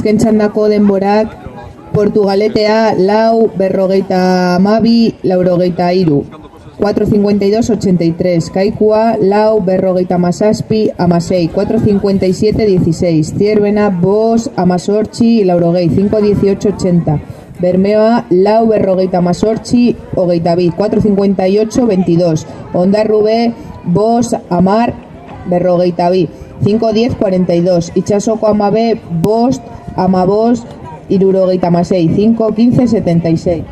Azken txandako denborak, Portugaletea, lau, 52, 83. 4.52.83. Kaikua, lau, 57, 16. 4.57, 16. Zierbena, bos, 18, 5.18.80. Bermeoa, lau, 58, 22. 4.58, 22. Ondarrube, bos, 22. 5.10, 42. Itxasoko amabe, bost, 76. 5.15, 76.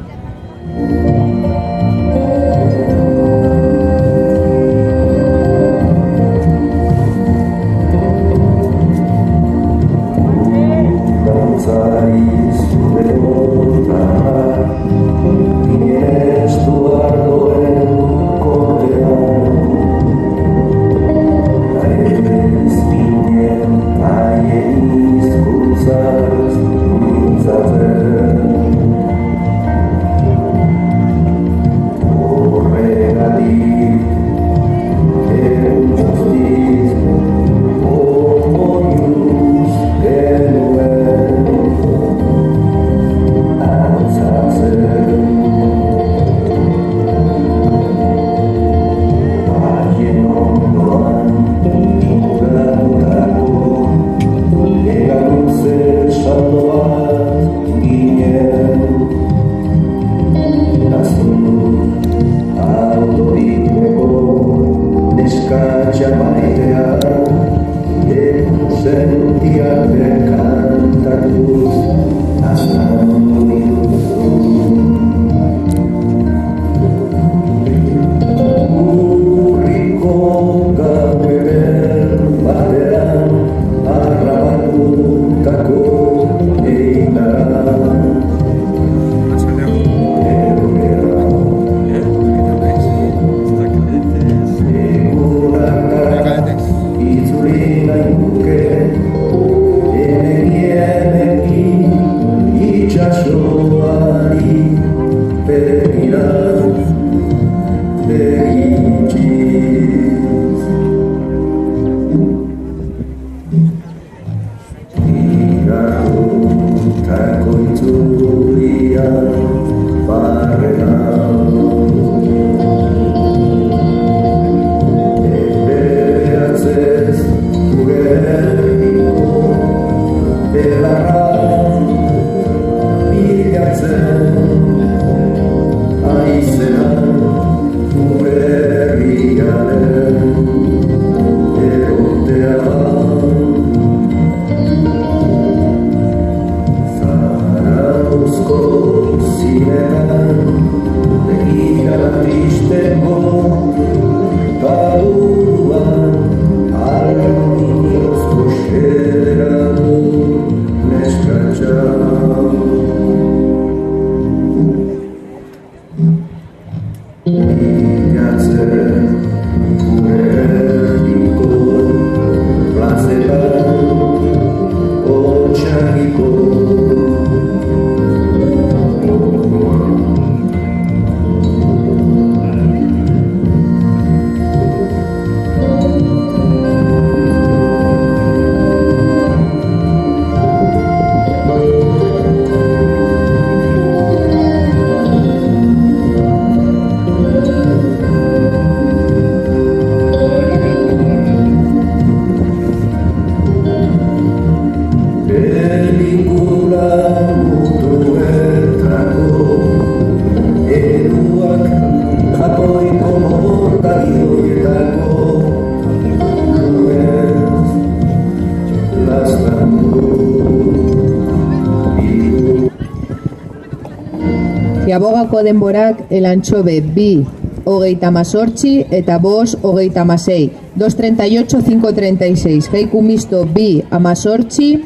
Ziabogako denborak elantxobe bi 38 eta bos 36. 2.38, 5.36. Kaiku misto bi 18,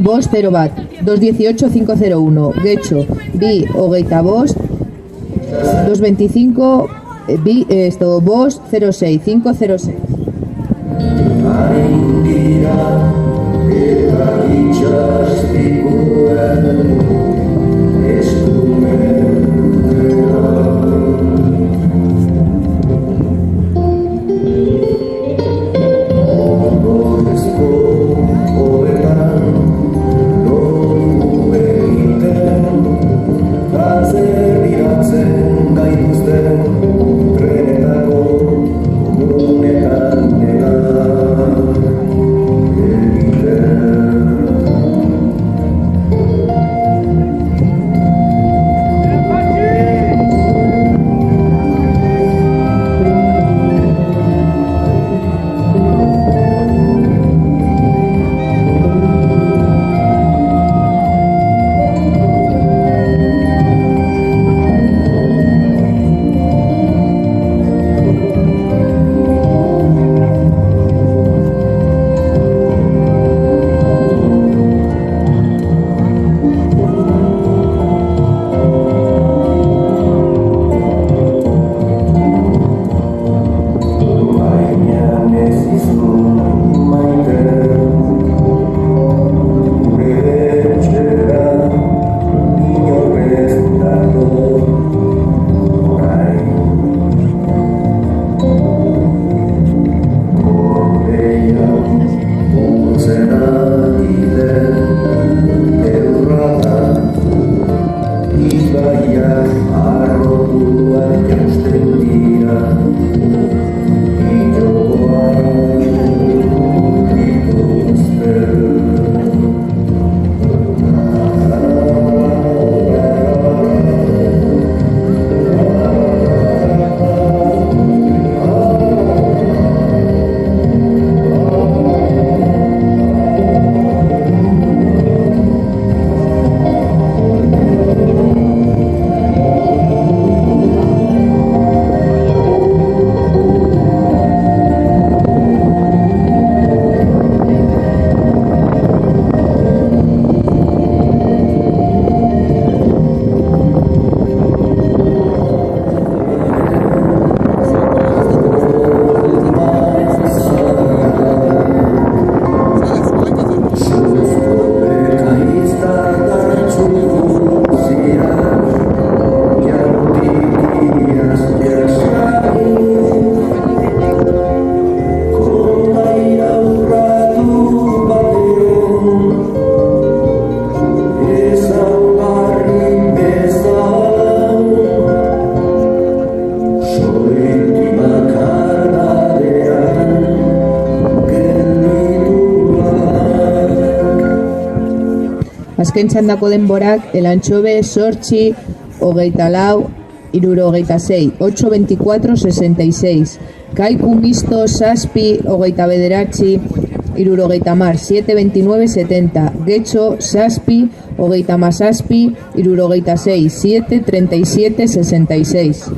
bos 0 bat. 2.18, 5.01. Getxo bi 22, 2.25, bi bos 06, 5.06. Azken txandako denborak, elantxobe, sortxi, hogeita lau, hirurogeita sei, 8-24-66. Kaiku misto, saspi, hogeita bederatzi, hirurogeita mar, 7-29-70. Getxo, saspi, hogeita mazazpi, hirurogeita sei, 7-37-66.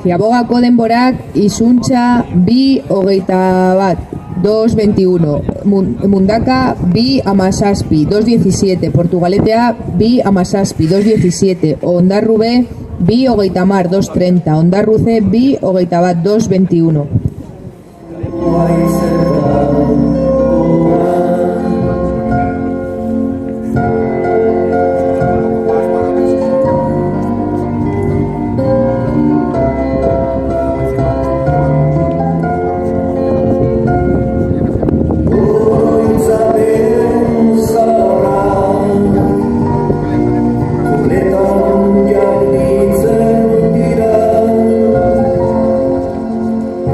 Ziabogako denborak, izuntza, 2:21. 2:21. Mundaka, 2:17. 2:17. Portugaletea, 2:17. 2:17. Ondarrube, 2:30. 2:30. Ondarruze, 2:21. 2:21.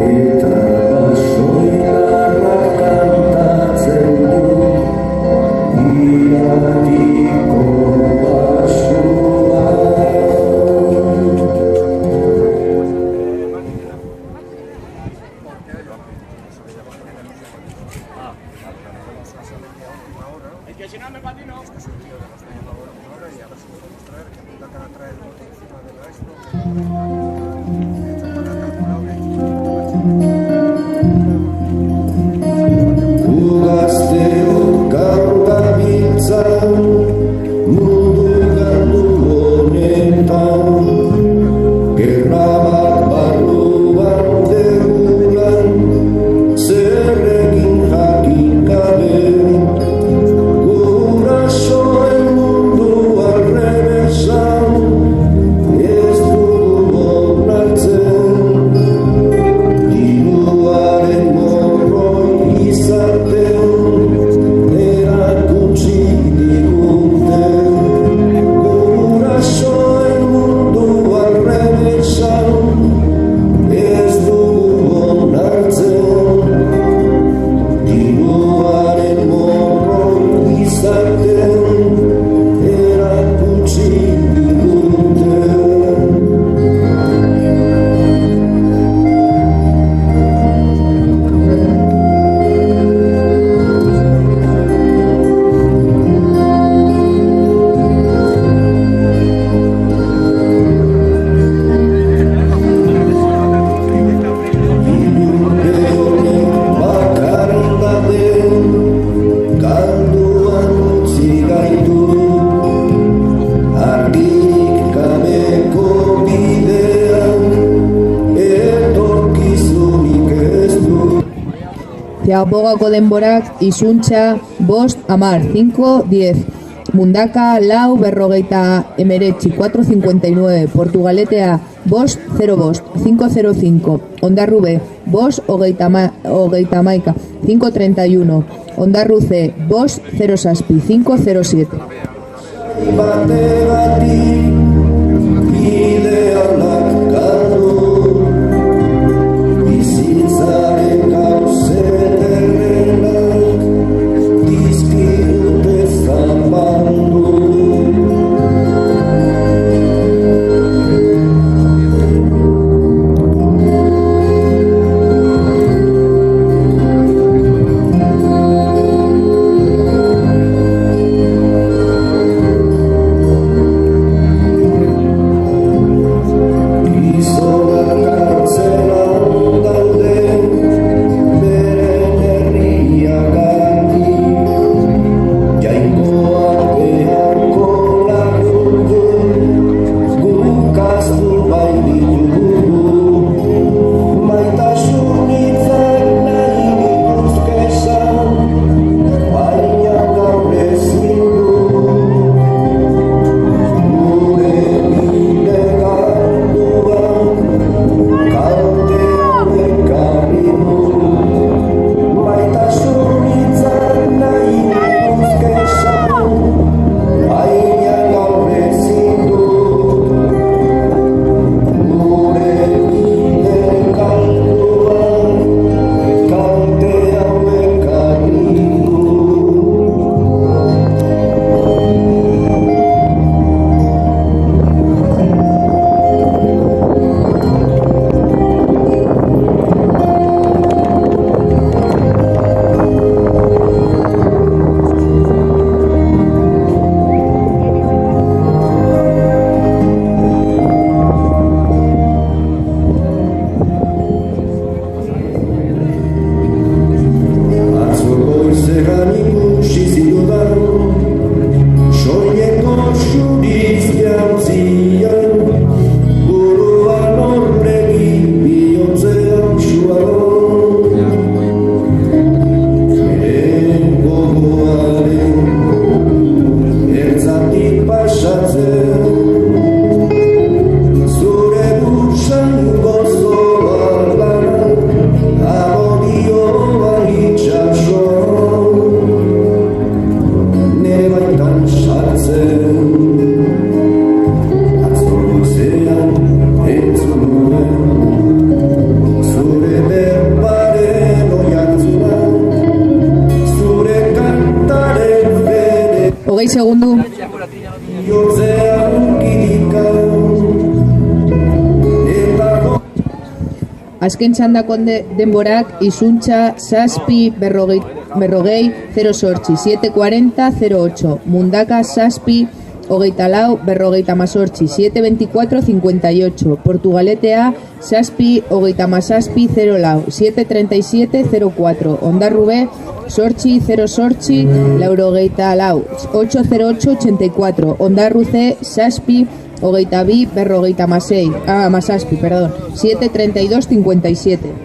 Eta basoila Arbogako denborak izuntza bost amar, 5-10. Mundaka lau berrogeita emeretzi, 4.59. Portugaletea bost 0 bost, 5.05. Ondarrube bost hogeita maika, 5.31. Ondarruze bost 0 saspi, 5.07. Hogei segundu. Azken txandako denborak izuntza zazpi berrogei 0 sortzi, 7.40 0.8. Mundaka zazpi hogeita lau berrogeita mazortzi, 7.24 58. Portugaletea zazpi hogeita mazazpi 0 lau, 7.37 0.4. Ondarrube sortzi 0 sortzi laurogeita lau, 8.08 84. Ondarruze zazpi hogeita bi berrogeita mazei, mazazpi, perdón, 7.32 57.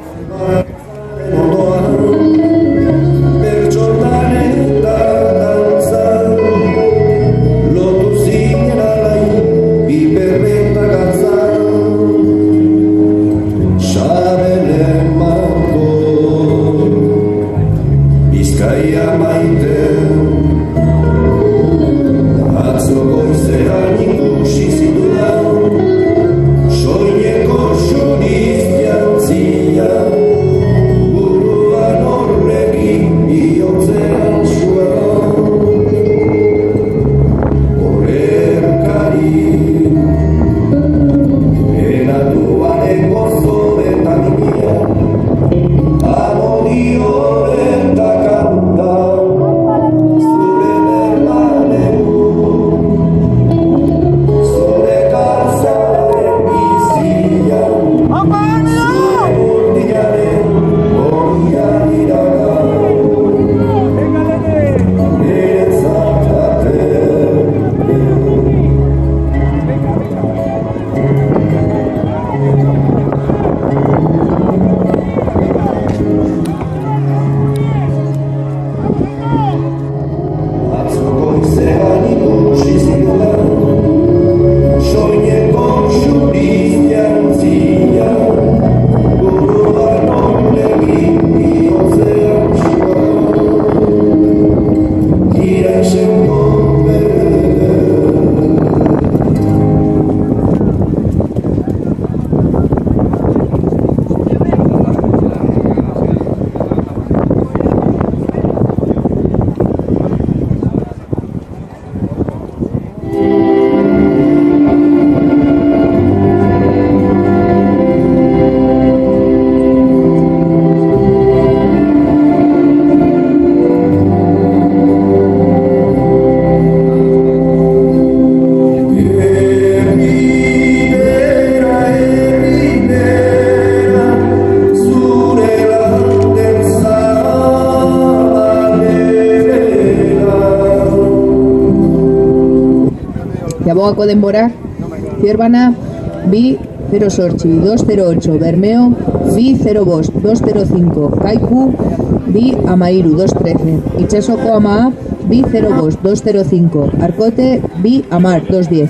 Ziabogako denborak, Zierbana, bi 08, 208, Bermeo, bi 05, 205, Kaiku, bi amairu, 213, Itxasoko ama, bi 05, 205, Arkote, bi amar, 210.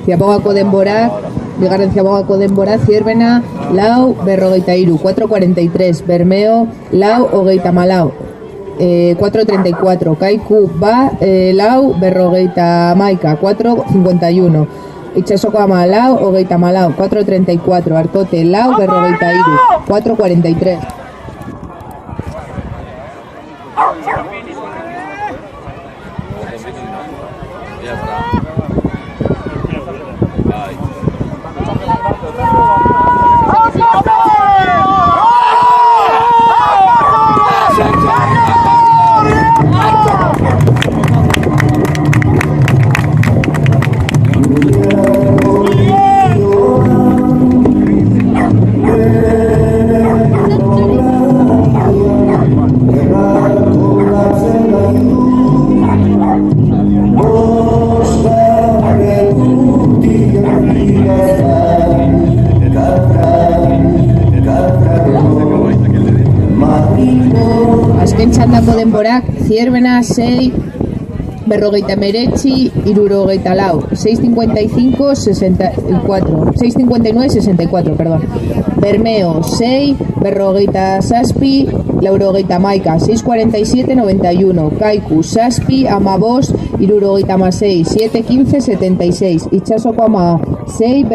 Ziabogako denborak, bigarren Ziabogako denbora, Zierbena, lau, 43, 443, Bermeo, lau, 34, 434, Kaiku, ba, lau, 51, 451, Itxasoko ama, lau, 34, 434, Arkote, lau, 43, 443. Azken txandako denborak, Zierbena, 6, 59, 74, 655, 64, 659, 64, perdón. Bermeo, 6, 57, 647, 91, Kaiku, 6, amabos, 76, 715, 76, Itxasoko ama, 6,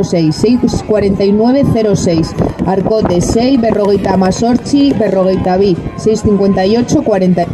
06, 649, 06, Arkote, 6, 58, 658, 40.